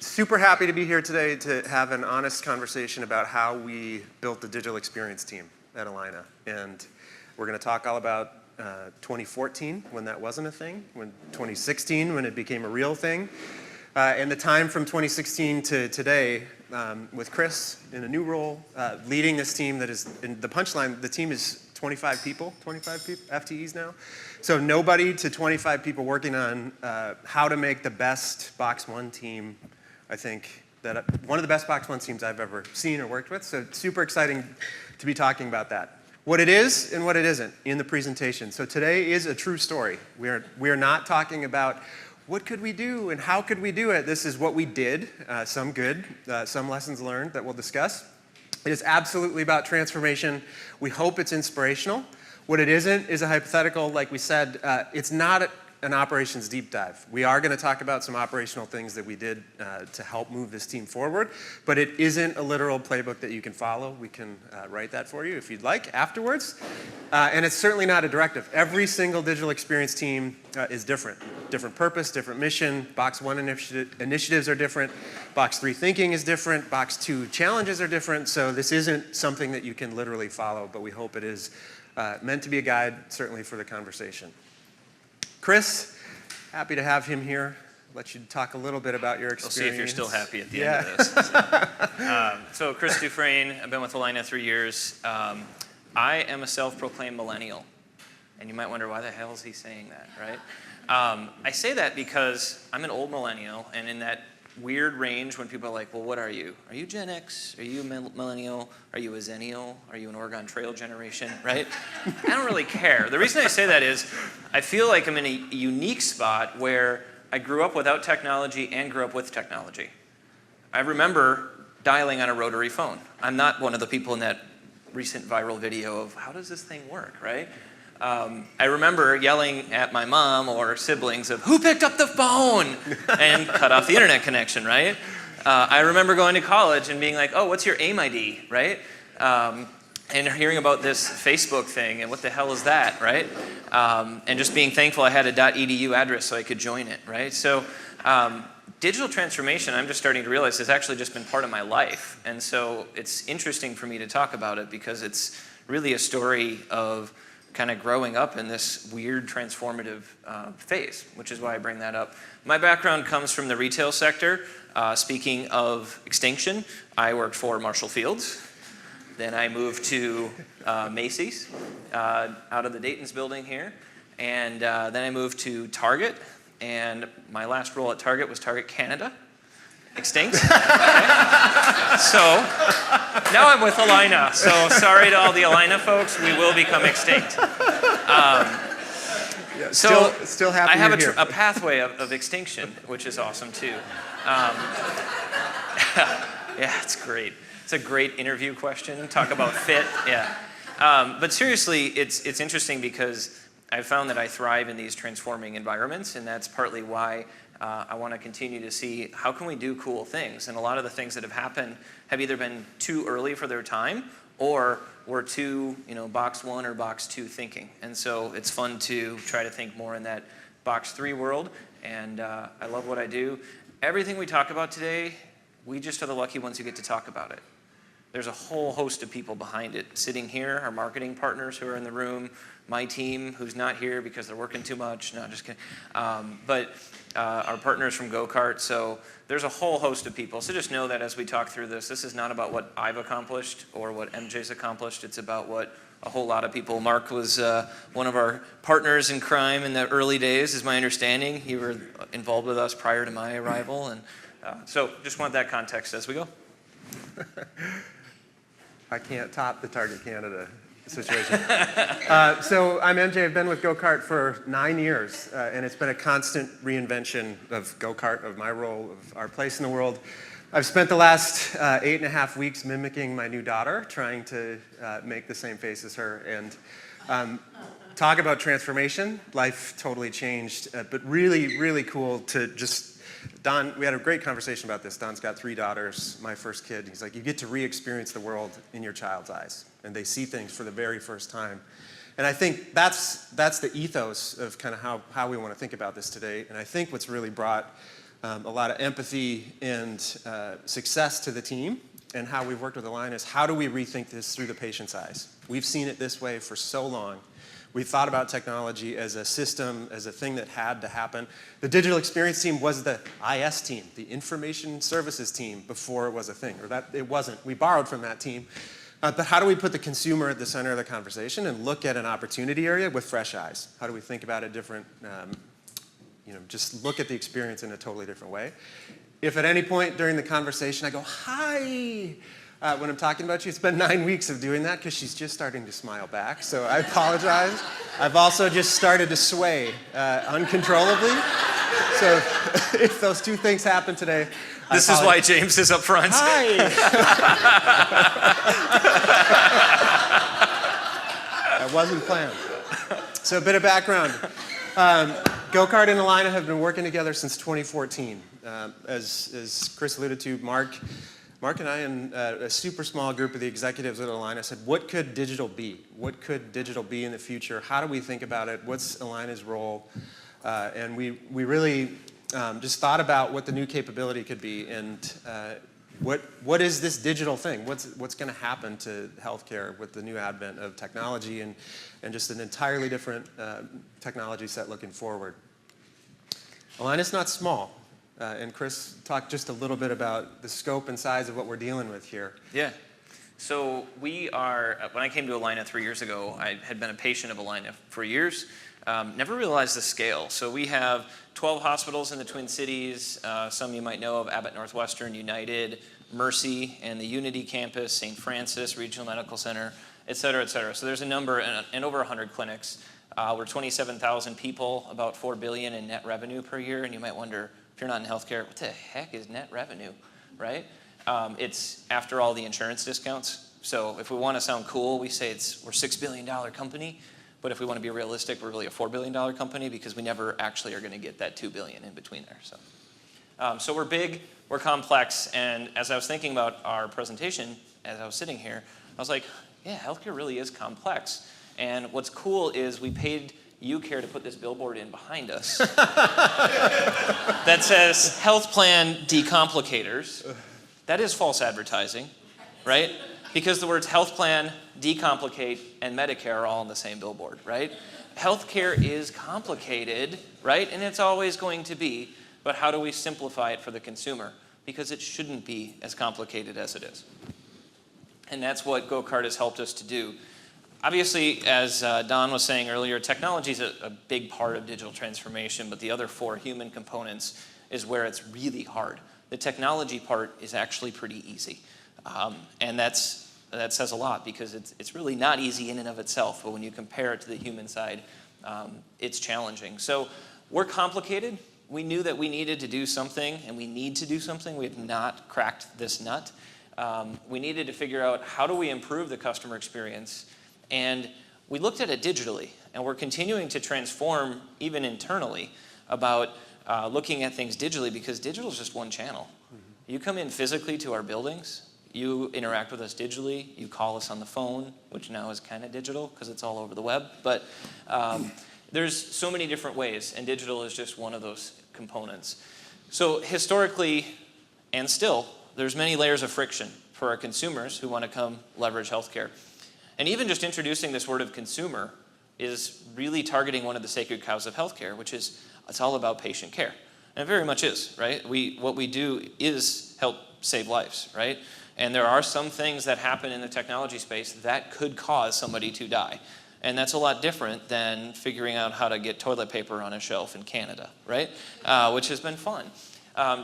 Super happy to be here today to have an honest conversation about how we built the digital experience team at Allina. And we're going to talk all about 2014, when that wasn't a thing, when 2016, when it became a real thing, and the time from 2016 to today with Chris in a new role, leading this team that is, in the punchline, the team is 25 FTEs now. So nobody to 25 people working on how to make the best Box One team, I think, that one of the best Box One teams I've ever seen or worked with. So super exciting to be talking about that. What it is and what it isn't in the presentation. So today is a true story. We are not talking about what could we do and how could we do it. This is what we did, some good, some lessons learned that we'll discuss. It is absolutely about transformation. We hope it's inspirational. What it isn't is a hypothetical. Like we said, it's not an operations deep dive. We are going to talk about some operational things that we did to help move this team forward, but it isn't a literal playbook that you can follow. We can write that for you if you'd like afterwards. And it's certainly not a directive. Every single digital experience team is different. Different purpose, different mission. Box One initiatives are different. Box 3 thinking is different. Box 2 challenges are different. So this isn't something that you can literally follow, but we hope it is meant to be a guide, certainly for the conversation. Chris, happy to have him here. Let you talk a little bit about your experience. We'll see if you're still happy at the end of this. So Chris DuFresne, I've been with Allina 3 years. I am a self-proclaimed millennial. And you might wonder, why the hell is he saying that, right? I say that because I'm an old millennial, and in that weird range when people are like, well, what are you? Are you Gen X? Are you a millennial? Are you a Zennial? Are you an Oregon Trail generation, right? I don't really care. The reason I say that is I feel like I'm in a unique spot where I grew up without technology and grew up with technology. I remember dialing on a rotary phone. I'm not one of the people in that recent viral video of how does this thing work, right? I remember yelling at my mom or siblings of, who picked up the phone? And cut off the internet connection, right? I remember going to college and being like, oh, what's your AIM ID, right? And hearing about this Facebook thing and what the hell is that, right? And just being thankful I had a .edu address so I could join it, right? So digital transformation, I'm just starting to realize, has actually just been part of my life. And so it's interesting for me to talk about it because it's really a story of kind of growing up in this weird transformative phase, which is why I bring that up. My background comes from the retail sector. Speaking of extinction, I worked for Marshall Fields. Then I moved to Macy's out of the Dayton's building here. And then I moved to Target. And my last role at Target was Target Canada. Extinct. Okay. So now I'm with Allina. So sorry to all the Allina folks, we will become extinct. Still happy I have you're a pathway of extinction, which is awesome too. Yeah, it's great. It's a great interview question. Talk about fit. Yeah. But seriously, it's interesting because I've found that I thrive in these transforming environments, and that's partly why I want to continue to see how can we do cool things. And a lot of the things that have happened have either been too early for their time or were too, Box 1 or Box 2 thinking. And so it's fun to try to think more in that Box 3 world. And I love what I do. Everything we talk about today, we just are the lucky ones who get to talk about it. There's a whole host of people behind it. Sitting here, our marketing partners who are in the room, my team who's not here because they're working too much. No, just kidding. But our partners from GoKart. So there's a whole host of people. So just know that as we talk through this is not about what I've accomplished or what MJ's accomplished. It's about what a whole lot of people. Mark was one of our partners in crime in the early days, is my understanding. You were involved with us prior to my arrival. And so just want that context as we go. I can't top the Target Canada situation. So I'm MJ. I've been with GoKart for 9 years, and it's been a constant reinvention of GoKart, of my role, of our place in the world. I've spent the last 8.5 weeks mimicking my new daughter, trying to make the same face as her. And talk about transformation. Life totally changed, but really, really cool to just Don, we had a great conversation about this. Don's got 3 daughters, my first kid. He's like, you get to re-experience the world in your child's eyes, and they see things for the very first time. And I think that's the ethos of kind of how we want to think about this today. And I think what's really brought a lot of empathy and success to the team, and how we've worked with Allina is how do we rethink this through the patient's eyes? We've seen it this way for so long. We've thought about technology as a system, as a thing that had to happen. The digital experience team was the IS team, the information services team, before it was a thing, or that it wasn't. We borrowed from that team. But how do we put the consumer at the center of the conversation and look at an opportunity area with fresh eyes? How do we think about it different, just look at the experience in a totally different way? If at any point during the conversation I go, hi, when I'm talking about you, it's been 9 weeks of doing that because she's just starting to smile back, so I apologize. I've also just started to sway uncontrollably, so if those two things happen today, this is why James is up front. Hi! That wasn't planned. So a bit of background. GoKart and Allina have been working together since 2014. As Chris alluded to, Mark and I and a super small group of the executives at Allina said, what could digital be? What could digital be in the future? How do we think about it? What's Allina's role? And we really just thought about what the new capability could be, and what is this digital thing? What's going to happen to healthcare with the new advent of technology and just an entirely different technology set looking forward? Allina's not small. And Chris talked just a little bit about the scope and size of what we're dealing with here. Yeah. So we are, when I came to Allina 3 years ago, I had been a patient of Allina for years. Never realized the scale. So we have 12 hospitals in the Twin Cities. Some you might know of: Abbott Northwestern, United, Mercy, and the Unity campus, St. Francis Regional Medical Center, et cetera, et cetera. So there's a number, and over 100 clinics. We're 27,000 people, about $4 billion in net revenue per year. And you might wonder, if you're not in healthcare, what the heck is net revenue, right? It's after all the insurance discounts. So if we want to sound cool, we say we're a $6 billion company. But if we want to be realistic, we're really a $4 billion company because we never actually are going to get that $2 billion in between there. So we're big, we're complex, and as I was thinking about our presentation, as I was sitting here, I was like, yeah, healthcare really is complex. And what's cool is we paid UCare to put this billboard in behind us that says health plan decomplicators. That is false advertising, right? Because the words health plan, decomplicate, and Medicare are all on the same billboard, right? Healthcare is complicated, right? And it's always going to be, but how do we simplify it for the consumer? Because it shouldn't be as complicated as it is. And that's what GoKart has helped us to do. Obviously, as Don was saying earlier, technology is a big part of digital transformation, but the other 4 human components is where it's really hard. The technology part is actually pretty easy. And that says a lot because it's really not easy in and of itself, but when you compare it to the human side, it's challenging. So we're complicated. We knew that we needed to do something, and we need to do something. We have not cracked this nut. We needed to figure out how do we improve the customer experience, and we looked at it digitally, and we're continuing to transform even internally about looking at things digitally because digital is just one channel. Mm-hmm. You come in physically to our buildings, you interact with us digitally, you call us on the phone, which now is kind of digital because it's all over the web, but there's so many different ways, and digital is just one of those components. So historically, and still, there's many layers of friction for our consumers who want to come leverage healthcare. And even just introducing this word of consumer is really targeting one of the sacred cows of healthcare, which is it's all about patient care. And it very much is, right? What we do is help save lives, right? And there are some things that happen in the technology space that could cause somebody to die. And that's a lot different than figuring out how to get toilet paper on a shelf in Canada, right? Which has been fun.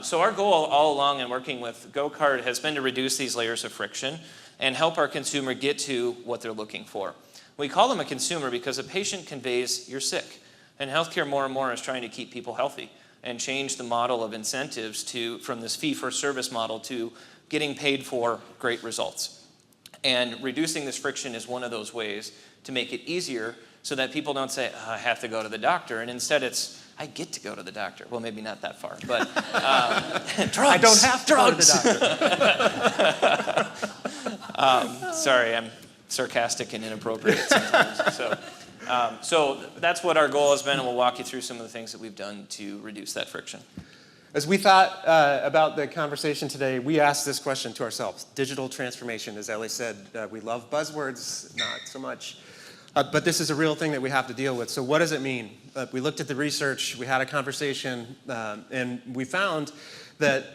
So our goal all along in working with GoKart has been to reduce these layers of friction and help our consumer get to what they're looking for. We call them a consumer because a patient conveys you're sick. And healthcare more and more is trying to keep people healthy and change the model of incentives from this fee-for-service model to getting paid for great results. And reducing this friction is one of those ways to make it easier so that people don't say, I have to go to the doctor, and instead it's, I get to go to the doctor. Well, maybe not that far, but drugs. I don't have to go to the doctor. Sorry, I'm sarcastic and inappropriate sometimes. So that's what our goal has been, and we'll walk you through some of the things that we've done to reduce that friction. As we thought about the conversation today, we asked this question to ourselves. Digital transformation, as Ellie said, we love buzzwords, not so much. But this is a real thing that we have to deal with. So what does it mean? We looked at the research, we had a conversation, and we found that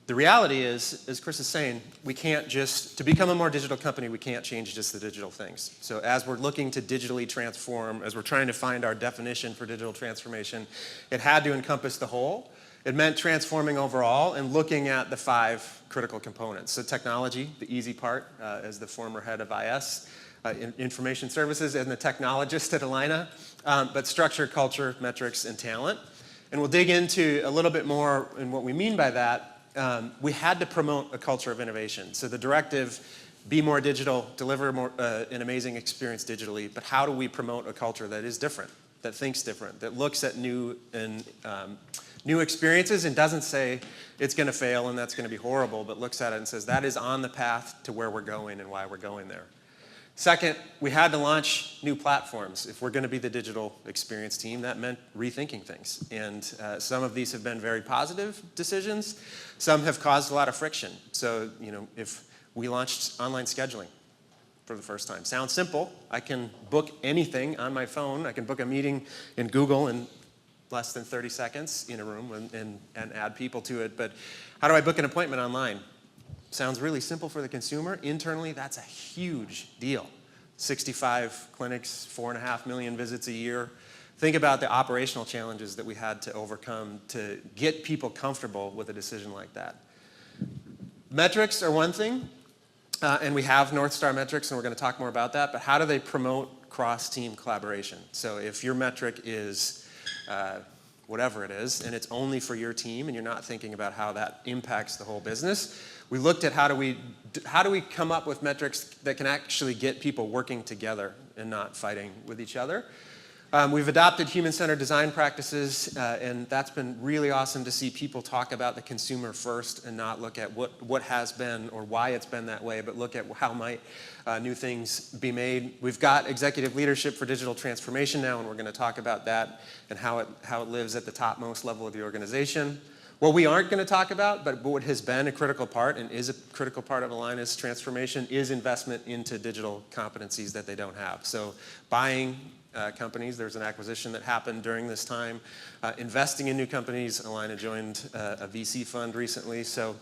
the reality is, as Chris is saying, we can't just, to become a more digital company, we can't change just the digital things. So as we're looking to digitally transform, as we're trying to find our definition for digital transformation, it had to encompass the whole. It meant transforming overall and looking at the 5 critical components. So technology, the easy part, as the former head of IS, information services, and the technologist at Allina, but structure, culture, metrics, and talent. And we'll dig into a little bit more in what we mean by that. We had to promote a culture of innovation. So the directive, be more digital, deliver more, an amazing experience digitally, but how do we promote a culture that is different, that thinks different, that looks at new experiences and doesn't say it's going to fail and that's going to be horrible, but looks at it and says that is on the path to where we're going and why we're going there. Second, we had to launch new platforms. If we're going to be the digital experience team, that meant rethinking things. And some of these have been very positive decisions. Some have caused a lot of friction. So, if we launched online scheduling for the first time. Sounds simple. I can book anything on my phone. I can book a meeting in Google in less than 30 seconds in a room and add people to it. But how do I book an appointment online? Sounds really simple for the consumer. Internally, that's a huge deal. 65 clinics, 4.5 million visits a year. Think about the operational challenges that we had to overcome to get people comfortable with a decision like that. Metrics are one thing, and we have North Star metrics, and we're going to talk more about that, but how do they promote cross-team collaboration? So if your metric is whatever it is, and it's only for your team, and you're not thinking about how that impacts the whole business, we looked at how do we come up with metrics that can actually get people working together and not fighting with each other. We've adopted human-centered design practices, and that's been really awesome to see people talk about the consumer first and not look at what has been or why it's been that way, but look at how might new things be made. We've got executive leadership for digital transformation now, and we're going to talk about that and how it lives at the topmost level of the organization. What we aren't going to talk about, but what has been a critical part and is a critical part of Allina's transformation is investment into digital competencies that they don't have. So buying companies, there's an acquisition that happened during this time. Investing in new companies, Allina joined a VC fund recently. So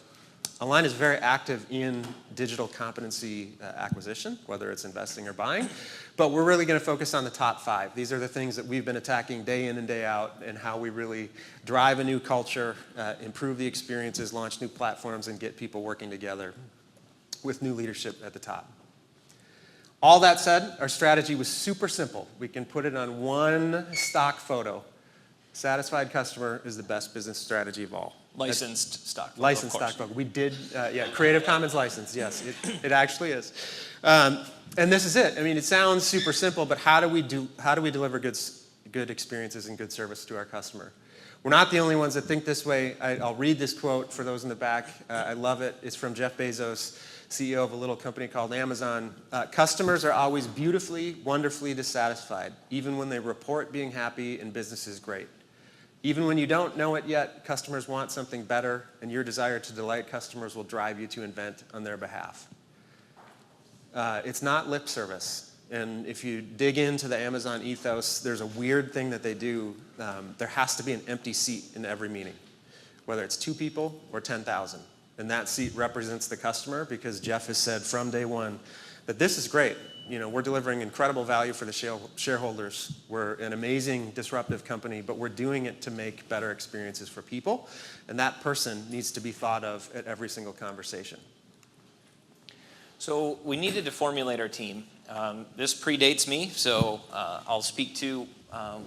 Allina is very active in digital competency acquisition, whether it's investing or buying. But we're really going to focus on the top 5. These are the things that we've been attacking day in and day out, and how we really drive a new culture, improve the experiences, launch new platforms, and get people working together with new leadership at the top. All that said, our strategy was super simple. We can put it on one stock photo. Satisfied customer is the best business strategy of all. Licensed stock photo. Licensed stock photo. We did, Creative Commons license, yes, it actually is. And this is it. I mean, it sounds super simple, but how do we deliver good experiences and good service to our customer? We're not the only ones that think this way. I'll read this quote for those in the back. I love it. It's from Jeff Bezos, CEO of a little company called Amazon. Customers are always beautifully, wonderfully dissatisfied, even when they report being happy and business is great. Even when you don't know it yet, customers want something better, and your desire to delight customers will drive you to invent on their behalf. It's not lip service. And if you dig into the Amazon ethos, there's a weird thing that they do. There has to be an empty seat in every meeting, whether it's 2 people or 10,000. And that seat represents the customer, because Jeff has said from day one that this is great. We're delivering incredible value for the shareholders. We're an amazing disruptive company, but we're doing it to make better experiences for people. And that person needs to be thought of at every single conversation. So we needed to formulate our team. This predates me, so I'll speak to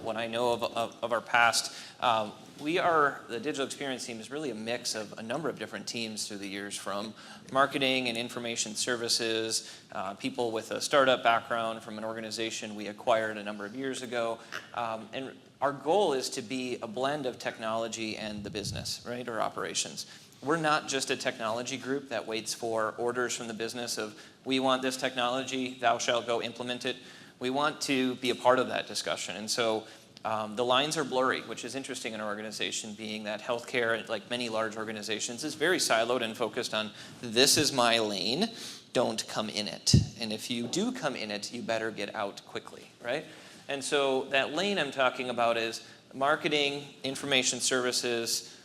what I know of our past. The digital experience team is really a mix of a number of different teams through the years, from marketing and information services, people with a startup background from an organization we acquired a number of years ago. And our goal is to be a blend of technology and the business, right, or operations. We're not just a technology group that waits for orders from the business of, we want this technology, thou shalt go implement it. We want to be a part of that discussion. And so The lines are blurry, which is interesting in our organization, being that healthcare, like many large organizations, is very siloed and focused on, this is my lane, don't come in it. And if you do come in it, you better get out quickly, right? And so that lane I'm talking about is marketing, information services,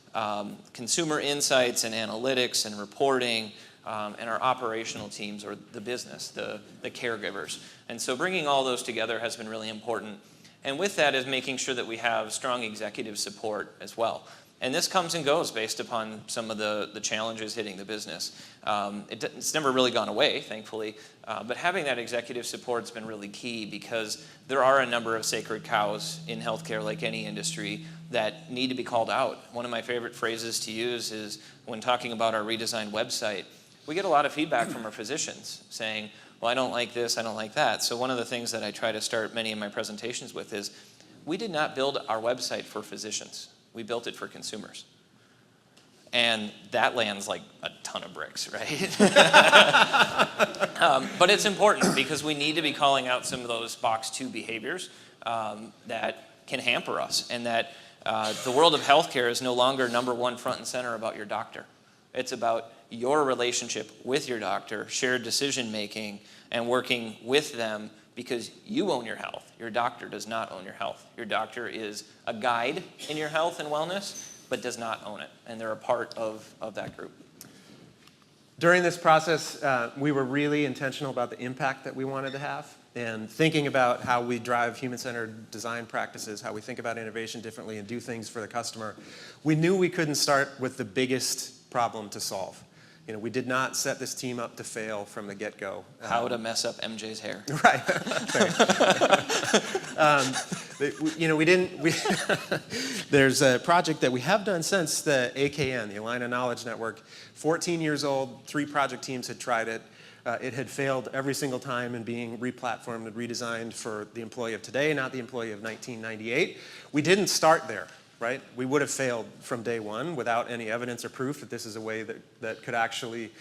consumer insights and analytics and reporting, and our operational teams, or the business, the caregivers. And so bringing all those together has been really important. And with that is making sure that we have strong executive support as well. And this comes and goes based upon some of the challenges hitting the business. It's never really gone away, thankfully, but having that executive support has been really key, because there are a number of sacred cows in healthcare, like any industry, that need to be called out. One of my favorite phrases to use is when talking about our redesigned website, we get a lot of feedback from our physicians saying, well, I don't like this, I don't like that. So one of the things that I try to start many of my presentations with is, we did not build our website for physicians. We built it for consumers. And that lands like a ton of bricks, right? But it's important, because we need to be calling out some of those box 2 behaviors that can hamper us, and that the world of healthcare is no longer number one front and center about your doctor. It's about your relationship with your doctor, shared decision making, and working with them, because you own your health. Your doctor does not own your health. Your doctor is a guide in your health and wellness, but does not own it. And they're a part of that group. During this process, we were really intentional about the impact that we wanted to have, and thinking about how we drive human-centered design practices, how we think about innovation differently and do things for the customer. We knew we couldn't start with the biggest problem to solve. We did not set this team up to fail from the get-go. How to mess up MJ's hair. Right. We didn't. There's a project that we have done since the AKN, the Allina Knowledge Network. 14 years old, 3 project teams had tried it. It had failed every single time in being replatformed and redesigned for the employee of today, not the employee of 1998. We didn't start there. Right? We would have failed from day one without any evidence or proof that this is a way that could actually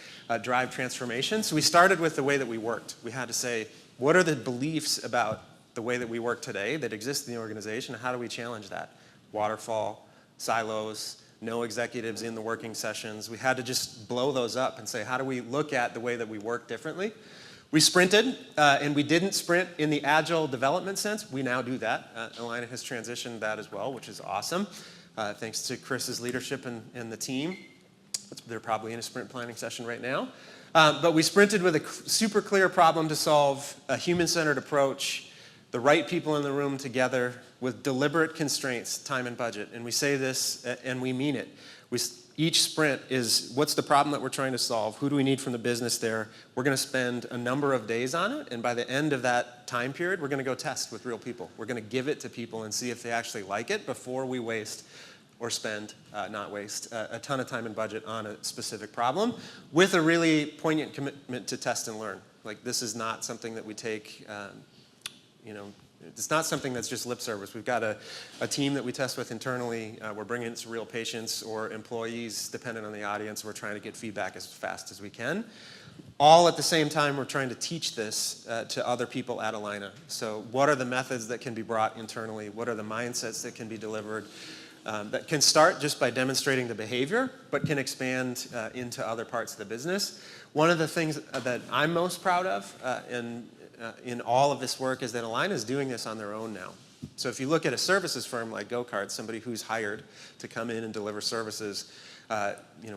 drive transformation. So we started with the way that we worked. We had to say, what are the beliefs about the way that we work today that exist in the organization? How do we challenge that? Waterfall, silos, no executives in the working sessions. We had to just blow those up and say, how do we look at the way that we work differently? We sprinted, and we didn't sprint in the agile development sense. We now do that. Allina has transitioned that as well, which is awesome, thanks to Chris's leadership and the team. They're probably in a sprint planning session right now. But we sprinted with a super clear problem to solve, a human-centered approach, the right people in the room together with deliberate constraints, time and budget. And we say this, and we mean it. Each sprint is, what's the problem that we're trying to solve? Who do we need from the business there? We're going to spend a number of days on it, and by the end of that time period, we're going to go test with real people. We're going to give it to people and see if they actually like it before we waste or spend, not waste, a ton of time and budget on a specific problem, with a really poignant commitment to test and learn. Like, this is not something that we take, it's not something that's just lip service. We've got a team that we test with internally. We're bringing in some real patients or employees, depending on the audience. We're trying to get feedback as fast as we can. All at the same time, we're trying to teach this to other people at Allina. So what are the methods that can be brought internally? What are the mindsets that can be delivered? That can start just by demonstrating the behavior, but can expand into other parts of the business. One of the things that I'm most proud of in all of this work is that Allina is doing this on their own now. So if you look at a services firm like GoKart, somebody who's hired to come in and deliver services,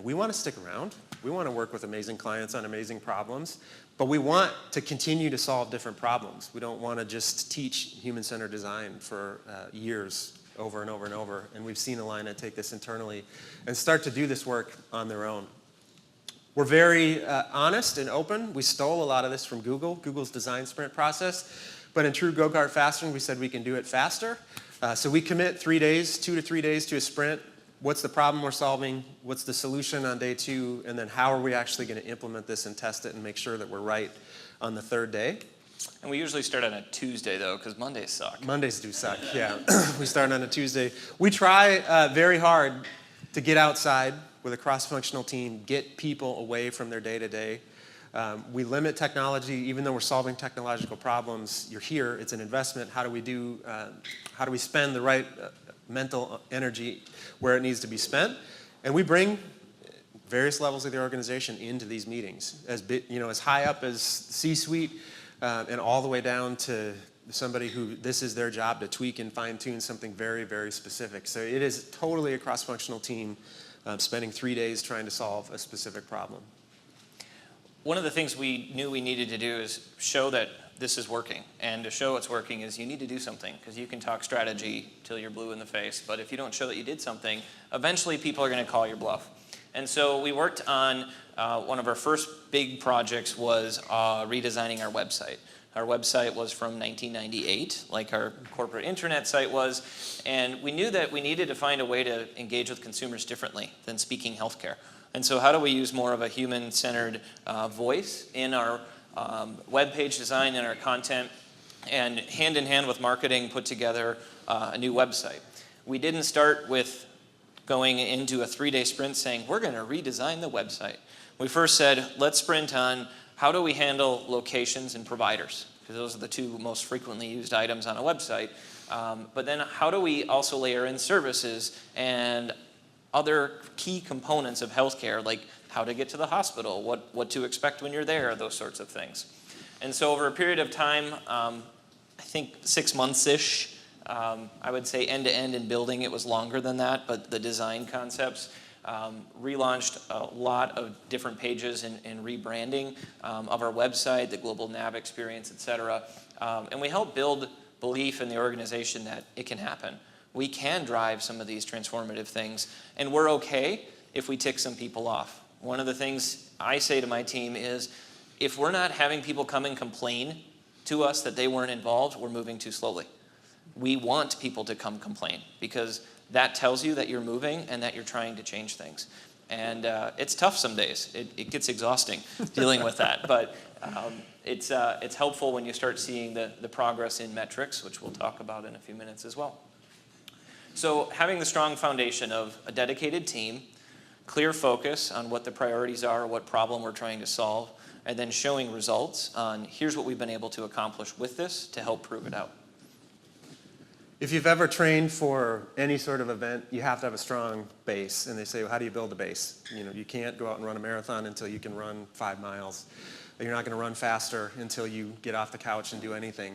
we want to stick around. We want to work with amazing clients on amazing problems, but we want to continue to solve different problems. We don't want to just teach human-centered design for years over and over and over. And we've seen Allina take this internally and start to do this work on their own. We're very honest and open. We stole a lot of this from Google's design sprint process. But in true GoKart fashion, we said we can do it faster. So we commit 3 days, 2 to 3 days to a sprint. What's the problem we're solving? What's the solution on day 2? And then how are we actually going to implement this and test it and make sure that we're right on the 3rd day? And we usually start on a Tuesday, though, because Mondays suck. Mondays do suck, yeah. We start on a Tuesday. We try very hard to get outside with a cross-functional team, get people away from their day-to-day, We limit technology, even though we're solving technological problems. You're here, it's an investment. How do we spend the right mental energy where it needs to be spent? And we bring various levels of the organization into these meetings, as high up as C-suite and all the way down to somebody who this is their job to tweak and fine-tune something very, very specific. So it is totally a cross-functional team spending 3 days trying to solve a specific problem. One of the things we knew we needed to do is show that this is working. And to show it's working is you need to do something, because you can talk strategy till you're blue in the face, but if you don't show that you did something, eventually people are going to call your bluff. And so we worked on one of our first big projects was redesigning our website. Our website was from 1998, like our corporate internet site was, and we knew that we needed to find a way to engage with consumers differently than speaking healthcare. And so how do we use more of a human-centered voice in our web page design and our content, and hand in hand with marketing put together a new website. We didn't start with going into a 3-day sprint saying, we're going to redesign the website. We first said, let's sprint on how do we handle locations and providers, because those are the two most frequently used items on a website. But then how do we also layer in services and other key components of healthcare, like how to get to the hospital, what to expect when you're there, those sorts of things. And so over a period of time, I think 6 months-ish, I would say end-to-end in building, it was longer than that, but the design concepts, relaunched a lot of different pages and rebranding of our website, the global nav experience, et cetera. And we helped build belief in the organization that it can happen. We can drive some of these transformative things, and we're okay if we tick some people off. One of the things I say to my team is, if we're not having people come and complain to us that they weren't involved, we're moving too slowly. We want people to come complain, because that tells you that you're moving and that you're trying to change things. And it's tough some days. It gets exhausting dealing with that. But it's helpful when you start seeing the progress in metrics, which we'll talk about in a few minutes as well. So having the strong foundation of a dedicated team, clear focus on what the priorities are, what problem we're trying to solve, and then showing results on here's what we've been able to accomplish with this to help prove it out. If you've ever trained for any sort of event, you have to have a strong base. And they say, well, how do you build a base? You can't go out and run a marathon until you can run 5 miles. You're not going to run faster until you get off the couch and do anything.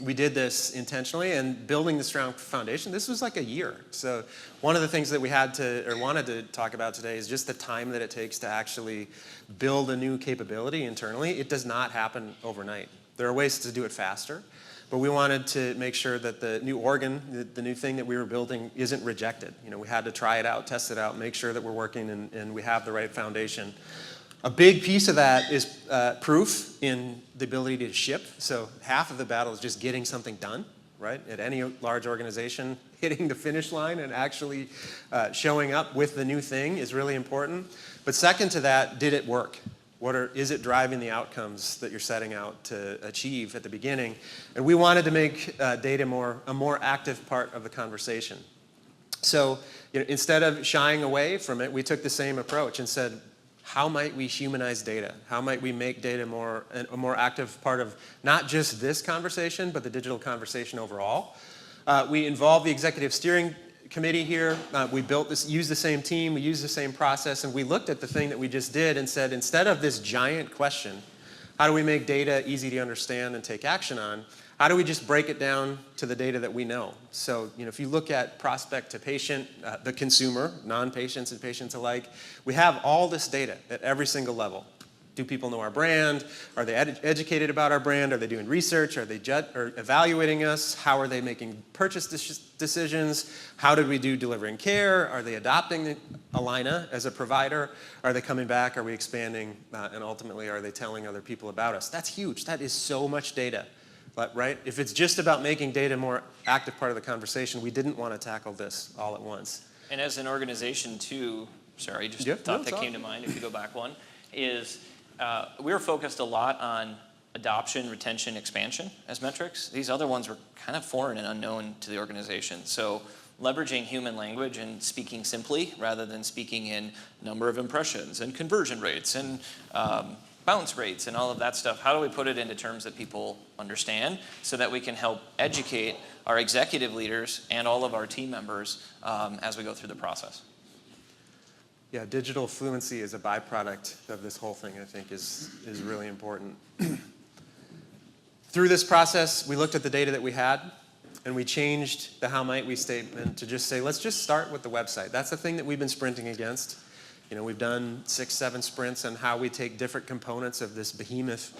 We did this intentionally, and building the strong foundation, this was like a year. So one of the things that we had to, or wanted to talk about today is just the time that it takes to actually build a new capability internally. It does not happen overnight. There are ways to do it faster. But we wanted to make sure that the new organ, the new thing that we were building, isn't rejected. We had to try it out, test it out, make sure that we're working and we have the right foundation. A big piece of that is proof in the ability to ship. So half of the battle is just getting something done, right? At any large organization, hitting the finish line and actually showing up with the new thing is really important. But second to that, did it work? Is it driving the outcomes that you're setting out to achieve at the beginning? And we wanted to make data a more active part of the conversation. So instead of shying away from it, we took the same approach and said, how might we humanize data? How might we make data a more active part of not just this conversation, but the digital conversation overall? We involved the executive steering committee here. We built this, used the same team, we used the same process, and we looked at the thing that we just did and said, instead of this giant question, how do we make data easy to understand and take action on, how do we just break it down to the data that we know? So, if you look at prospect to patient, the consumer, non-patients and patients alike, we have all this data at every single level. Do people know our brand? Are they educated about our brand? Are they doing research? Are they evaluating us? How are they making purchase decisions? How did we do delivering care? Are they adopting Allina as a provider? Are they coming back? Are we expanding? And ultimately, are they telling other people about us? That's huge. That is so much data. But, right? If it's just about making data a more active part of the conversation, we didn't want to tackle this all at once. And as an organization, too, sorry, just thought that came to mind if you go back one, is we were focused a lot on adoption, retention, expansion as metrics. These other ones were kind of foreign and unknown to the organization. So leveraging human language and speaking simply rather than speaking in number of impressions and conversion rates and bounce rates and all of that stuff. How do we put it into terms that people understand so that we can help educate our executive leaders and all of our team members as we go through the process? Yeah, digital fluency is a byproduct of this whole thing, I think, is really important. Through this process, we looked at the data that we had, and we changed the how might we statement to just say, let's just start with the website. That's the thing that we've been sprinting against. We've done 6, 7 sprints on how we take different components of this behemoth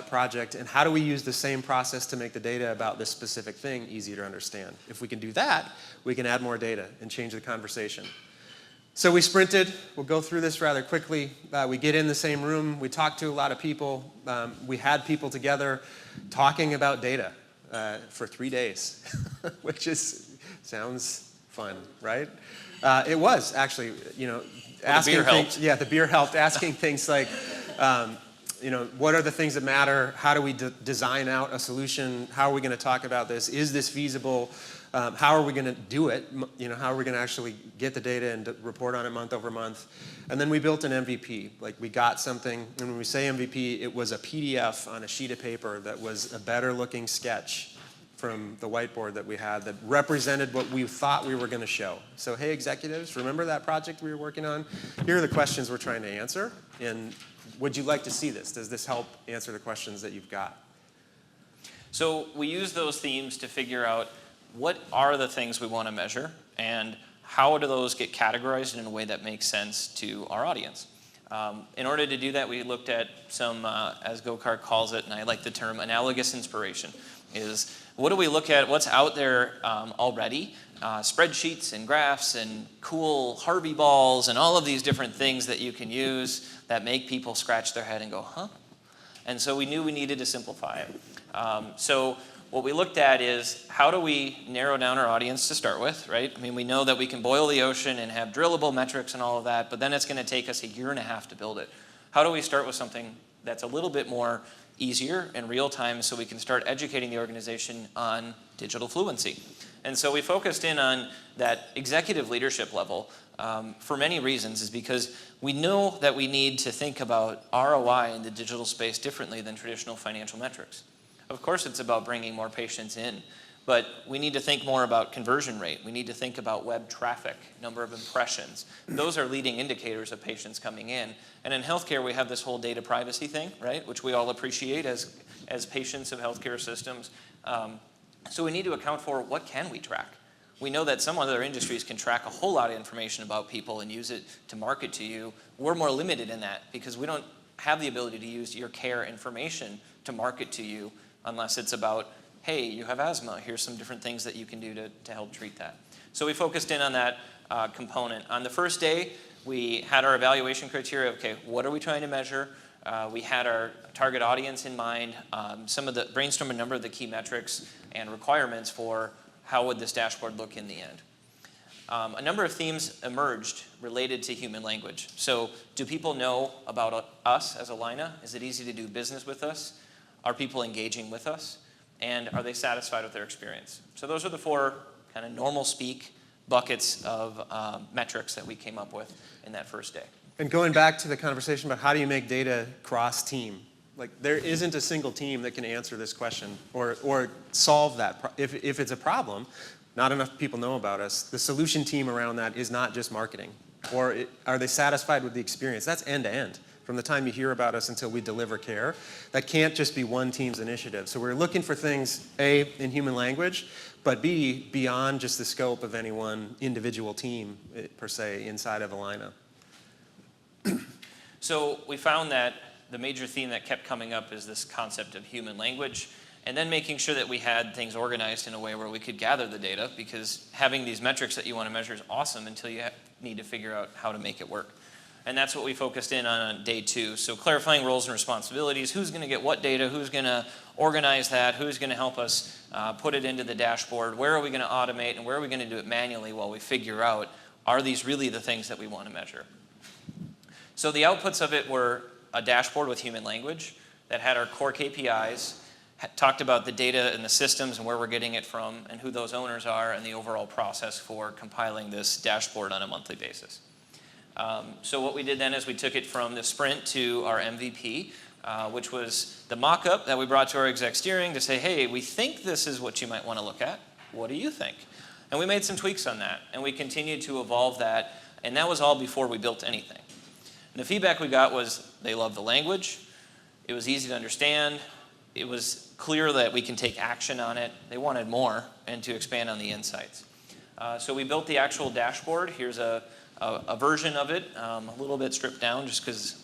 project, and how do we use the same process to make the data about this specific thing easier to understand. If we can do that, we can add more data and change the conversation. So we sprinted. We'll go through this rather quickly. We get in the same room. We talked to a lot of people. We had people together talking about data for 3 days, which sounds fun, right? It was actually, asking the beer helped. Yeah, the beer helped. Asking things like, what are the things that matter? How do we design out a solution? How are we going to talk about this? Is this feasible? How are we going to do it? How are we going to actually get the data and report on it month over month? And then we built an MVP. Like, we got something, and when we say MVP, it was a PDF on a sheet of paper that was a better looking sketch from the whiteboard that we had that represented what we thought we were going to show. So, hey, executives, remember that project we were working on? Here are the questions we're trying to answer, and would you like to see this? Does this help answer the questions that you've got? So we use those themes to figure out what are the things we want to measure, and how do those get categorized in a way that makes sense to our audience. In order to do that, we looked at some, as GoKart calls it, and I like the term analogous inspiration, is what do we look at, what's out there already, spreadsheets and graphs and cool Harvey balls and all of these different things that you can use that make people scratch their head and go, huh? And so we knew we needed to simplify it. So what we looked at is, how do we narrow down our audience to start with, right? I mean, we know that we can boil the ocean and have drillable metrics and all of that, but then it's going to take us 1.5 years to build it. How do we start with something that's a little bit more easier and real time so we can start educating the organization on digital fluency? And so we focused in on that executive leadership level for many reasons, is because we know that we need to think about ROI in the digital space differently than traditional financial metrics. Of course, it's about bringing more patients in, but we need to think more about conversion rate. We need to think about web traffic, number of impressions. Those are leading indicators of patients coming in. And in healthcare, we have this whole data privacy thing, right, which we all appreciate as patients of healthcare systems. So we need to account for, what can we track? We know that some other industries can track a whole lot of information about people and use it to market to you. We're more limited in that because we don't have the ability to use your care information to market to you, unless it's about, hey, you have asthma, here's some different things that you can do to help treat that. So we focused in on that component. On the first day, we had our evaluation criteria. Okay, what are we trying to measure? We had our target audience in mind, brainstorm a number of the key metrics and requirements for how would this dashboard look in the end. A number of themes emerged related to human language. So do people know about us as Allina? Is it easy to do business with us? Are people engaging with us? And are they satisfied with their experience? So those are the 4 kind of normal speak buckets of metrics that we came up with in that first day. And going back to the conversation about how do you make data cross-team, like, there isn't a single team that can answer this question or solve that. If it's a problem, not enough people know about us, the solution team around that is not just marketing. Or are they satisfied with the experience? That's end to end. From the time you hear about us until we deliver care. That can't just be one team's initiative. So we're looking for things, A, in human language, but B, beyond just the scope of any one individual team, per se, inside of Allina. So we found that the major theme that kept coming up is this concept of human language, and then making sure that we had things organized in a way where we could gather the data, because having these metrics that you want to measure is awesome until you need to figure out how to make it work. And that's what we focused in on day 2. So clarifying roles and responsibilities, who's going to get what data, who's going to organize that, who's going to help us put it into the dashboard, where are we going to automate, and where are we going to do it manually while we figure out, are these really the things that we want to measure? So the outputs of it were a dashboard with human language that had our core KPIs, talked about the data and the systems and where we're getting it from and who those owners are, and the overall process for compiling this dashboard on a monthly basis. So what we did then is we took it from the sprint to our MVP, which was the mock-up that we brought to our exec steering to say, hey, we think this is what you might want to look at. What do you think? And we made some tweaks on that, and we continued to evolve that, and that was all before we built anything. And the feedback we got was they loved the language, it was easy to understand, it was clear that we can take action on it, they wanted more, and to expand on the insights. So we built the actual dashboard. Here's a version of it, a little bit stripped down just because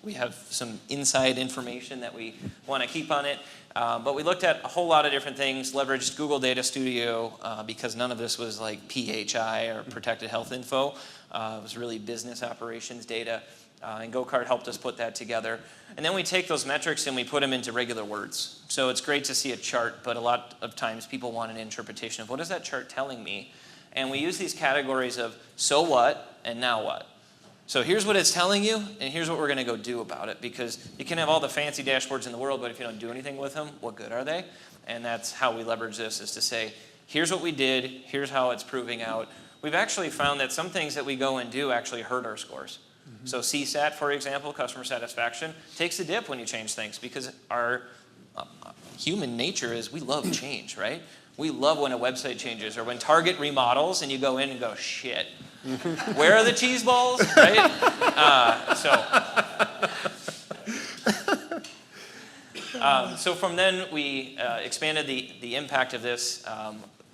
we have some inside information that we want to keep on it. But we looked at a whole lot of different things, leveraged Google Data Studio because none of this was like PHI or protected health info. It was really business operations data. And GoKart helped us put that together. And then we take those metrics and we put them into regular words. So it's great to see a chart, but a lot of times people want an interpretation of what is that chart telling me? And we use these categories of so what and now what. So here's what it's telling you, and here's what we're going to go do about it. Because you can have all the fancy dashboards in the world, but if you don't do anything with them, what good are they? And that's how we leverage this, is to say, here's what we did, here's how it's proving out. We've actually found that some things that we go and do actually hurt our scores. So CSAT, for example, customer satisfaction, takes a dip when you change things because our human nature is we love change, right? We love when a website changes or when Target remodels and you go in and go, shit, where are the cheese balls, right? So from then we expanded the impact of this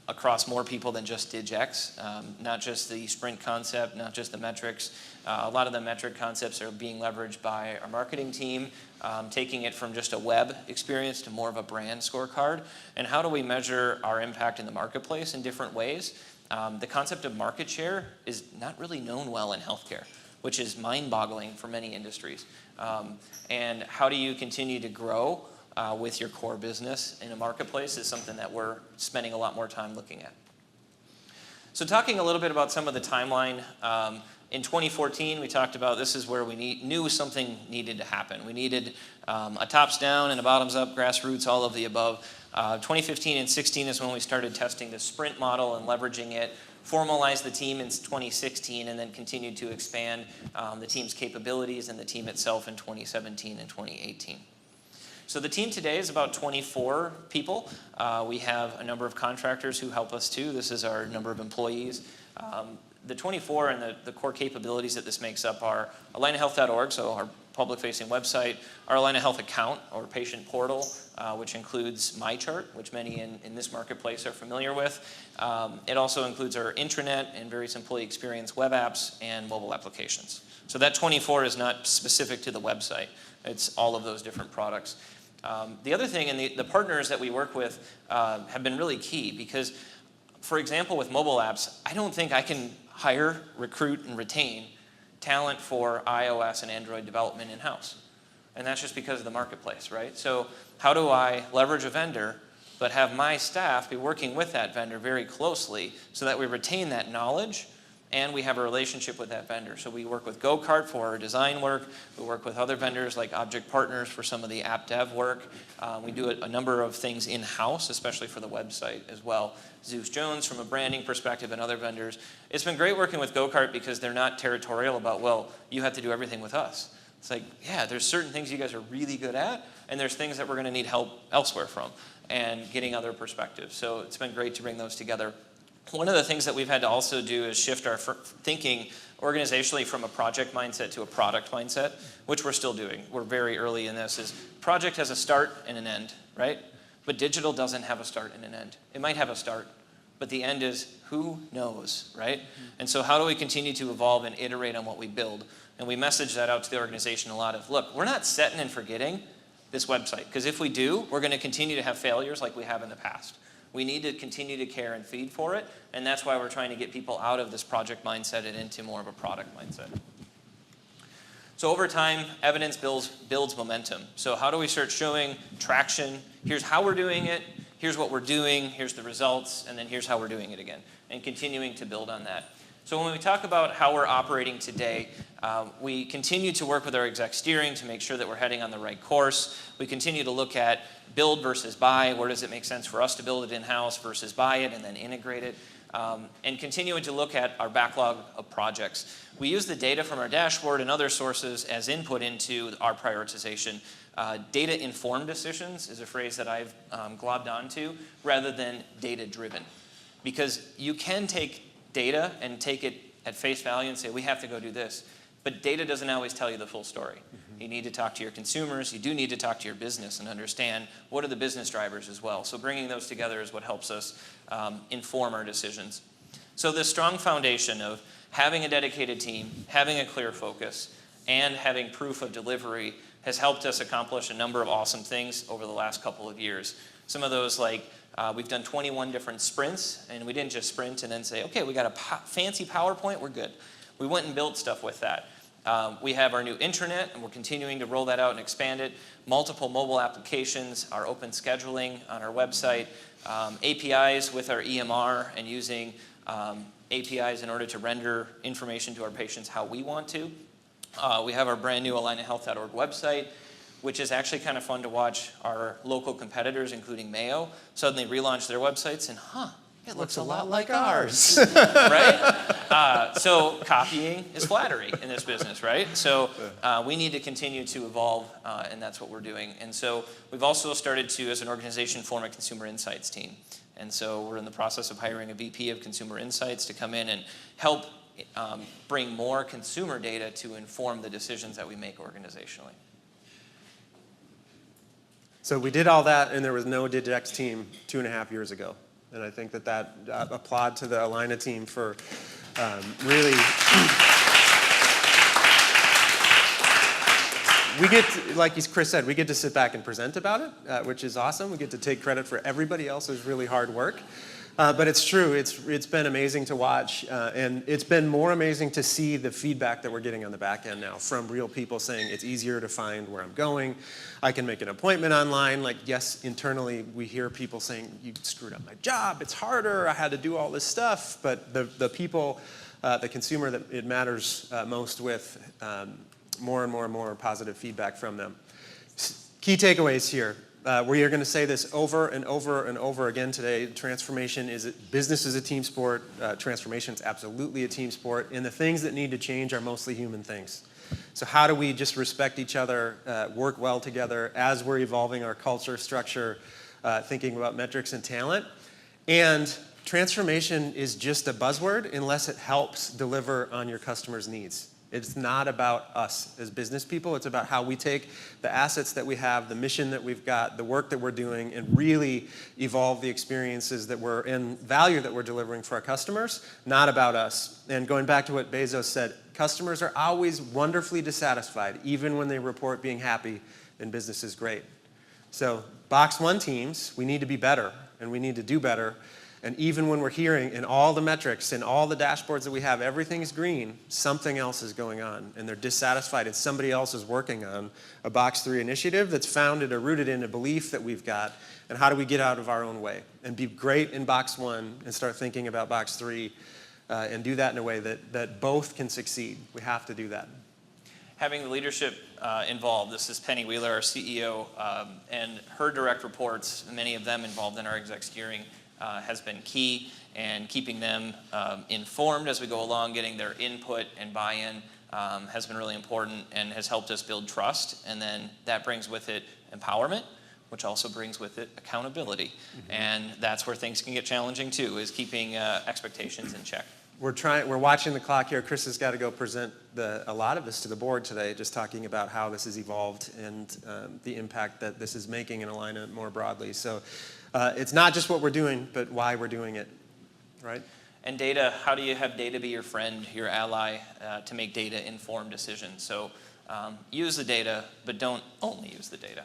across more people than just DigX, not just the sprint concept, not just the metrics. A lot of the metric concepts are being leveraged by our marketing team, taking it from just a web experience to more of a brand scorecard. And how do we measure our impact in the marketplace in different ways? The concept of market share is not really known well in healthcare, which is mind-boggling for many industries. And how do you continue to grow with your core business in a marketplace is something that we're spending a lot more time looking at. So talking a little bit about some of the timeline, in 2014 we talked about this is where we knew something needed to happen. We needed a tops down and a bottoms up, grassroots, all of the above. 2015 and 16 is when we started testing the sprint model and leveraging it, formalized the team in 2016, and then continued to expand the team's capabilities and the team itself in 2017 and 2018. So the team today is about 24 people. We have a number of contractors who help us too. This is our number of employees. The 24 and the core capabilities that this makes up are AllinaHealth.org, so our public-facing website, our Allina Health account or patient portal, which includes MyChart, which many in this marketplace are familiar with. It also includes our intranet and various employee experience web apps and mobile applications. So that 24 is not specific to the website. It's all of those different products. The other thing, and the partners that we work with have been really key because, for example, with mobile apps, I don't think I can hire, recruit, and retain talent for iOS and Android development in-house. And that's just because of the marketplace, right? So how do I leverage a vendor but have my staff be working with that vendor very closely so that we retain that knowledge and we have a relationship with that vendor? So we work with GoKart for our design work. We work with other vendors like Object Partners for some of the app dev work. We do a number of things in-house, especially for the website as well. Zeus Jones from a branding perspective and other vendors. It's been great working with GoKart because they're not territorial about, well, you have to do everything with us. It's like, yeah, there's certain things you guys are really good at, and there's things that we're going to need help elsewhere from, and getting other perspectives. So it's been great to bring those together. One of the things that we've had to also do is shift our thinking organizationally from a project mindset to a product mindset, which we're still doing. We're very early in this. Project has a start and an end, right? But digital doesn't have a start and an end. It might have a start, but the end is who knows, right? And so how do we continue to evolve and iterate on what we build? And we message that out to the organization a lot of, look, we're not setting and forgetting this website, because if we do, we're going to continue to have failures like we have in the past. We need to continue to care and feed for it, and that's why we're trying to get people out of this project mindset and into more of a product mindset. So over time, evidence builds momentum. So how do we start showing traction? Here's how we're doing it, here's what we're doing, here's the results, and then here's how we're doing it again, and continuing to build on that. So when we talk about how we're operating today, we continue to work with our exec steering to make sure that we're heading on the right course. We continue to look at build versus buy. Where does it make sense for us to build it in-house versus buy it and then integrate it? And continuing to look at our backlog of projects. We use the data from our dashboard and other sources as input into our prioritization. Data-informed decisions is a phrase that I've globbed onto rather than data-driven. Because you can take data and take it at face value and say, we have to go do this. But data doesn't always tell you the full story. You need to talk to your consumers. You do need to talk to your business and understand what are the business drivers as well. So bringing those together is what helps us inform our decisions. So this strong foundation of having a dedicated team, having a clear focus, and having proof of delivery has helped us accomplish a number of awesome things over the last couple of years. Some of those, like we've done 21 different sprints, and we didn't just sprint and then say, okay, we got a fancy PowerPoint, we're good. We went and built stuff with that. We have our new intranet, and we're continuing to roll that out and expand it. Multiple mobile applications, our open scheduling on our website, APIs with our EMR, and using APIs in order to render information to our patients how we want to. We have our brand new AllinaHealth.org website, which is actually kind of fun to watch our local competitors, including Mayo, suddenly relaunch their websites and, it looks a lot like ours, right? So copying is flattery in this business, right? So we need to continue to evolve, and that's what we're doing. And so we've also started to, as an organization, form a consumer insights team. And so we're in the process of hiring a VP of consumer insights to come in and help bring more consumer data to inform the decisions that we make organizationally. So we did all that, and there was no Digex team 2.5 years ago. And I think that applaud to the Allina team for really. We get to, like Chris said, we get to sit back and present about it, which is awesome. We get to take credit for everybody else's really hard work. But it's true, it's been amazing to watch, and it's been more amazing to see the feedback that we're getting on the back end now from real people saying it's easier to find where I'm going. I can make an appointment online. Like, yes, internally we hear people saying, you screwed up my job, it's harder, I had to do all this stuff. But the people, the consumer that it matters most with, more and more positive feedback from them. Key takeaways here. We are going to say this over and over and over again today. Transformation business is a team sport. Transformation is absolutely a team sport. And the things that need to change are mostly human things. So how do we just respect each other, work well together as we're evolving our culture, structure, thinking about metrics and talent? And transformation is just a buzzword unless it helps deliver on your customers' needs. It's not about us as business people. It's about how we take the assets that we have, the mission that we've got, the work that we're doing, and really evolve the experiences that we're and value that we're delivering for our customers, not about us. And going back to what Bezos said, customers are always wonderfully dissatisfied, even when they report being happy and business is great. So Box One teams, we need to be better, and we need to do better. And even when we're hearing in all the metrics and all the dashboards that we have, everything is green, something else is going on. And they're dissatisfied and somebody else is working on a Box 3 initiative that's founded or rooted in a belief that we've got. And how do we get out of our own way and be great in Box 1 and start thinking about Box 3 and do that in a way that both can succeed. We have to do that. Having the leadership involved, this is Penny Wheeler, our CEO, and her direct reports, many of them involved in our exec steering, has been key, and keeping them informed as we go along, getting their input and buy-in has been really important and has helped us build trust. And then that brings with it empowerment, which also brings with it accountability. Mm-hmm. And that's where things can get challenging too, is keeping expectations in check. We're watching the clock here. Chris has got to go present a lot of this to the board today, just talking about how this has evolved and the impact that this is making in Allina more broadly. So it's not just what we're doing, but why we're doing it, right? And data, how do you have data be your friend, your ally, to make data-informed decisions? So use the data, but don't only use the data.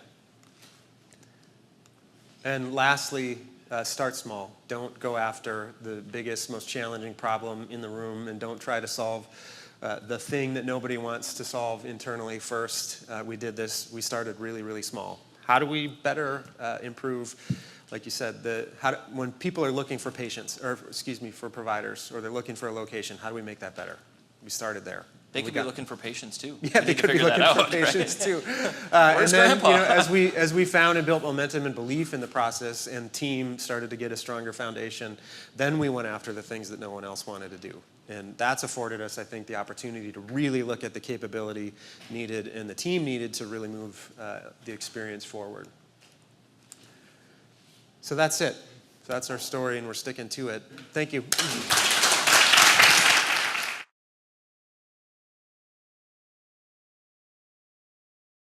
And lastly, start small. Don't go after the biggest, most challenging problem in the room, and don't try to solve the thing that nobody wants to solve internally first. We did this, we started really, really small. How do we better improve, like you said, when people are looking for for providers, or they're looking for a location, how do we make that better? We started there. They could be looking for patients too. Yeah, they could be looking for patients too. And then, as we found and built momentum and belief in the process, and team started to get a stronger foundation, then we went after the things that no one else wanted to do. And that's afforded us, I think, the opportunity to really look at the capability needed and the team needed to really move the experience forward. So that's it. So that's our story, and we're sticking to it. Thank you.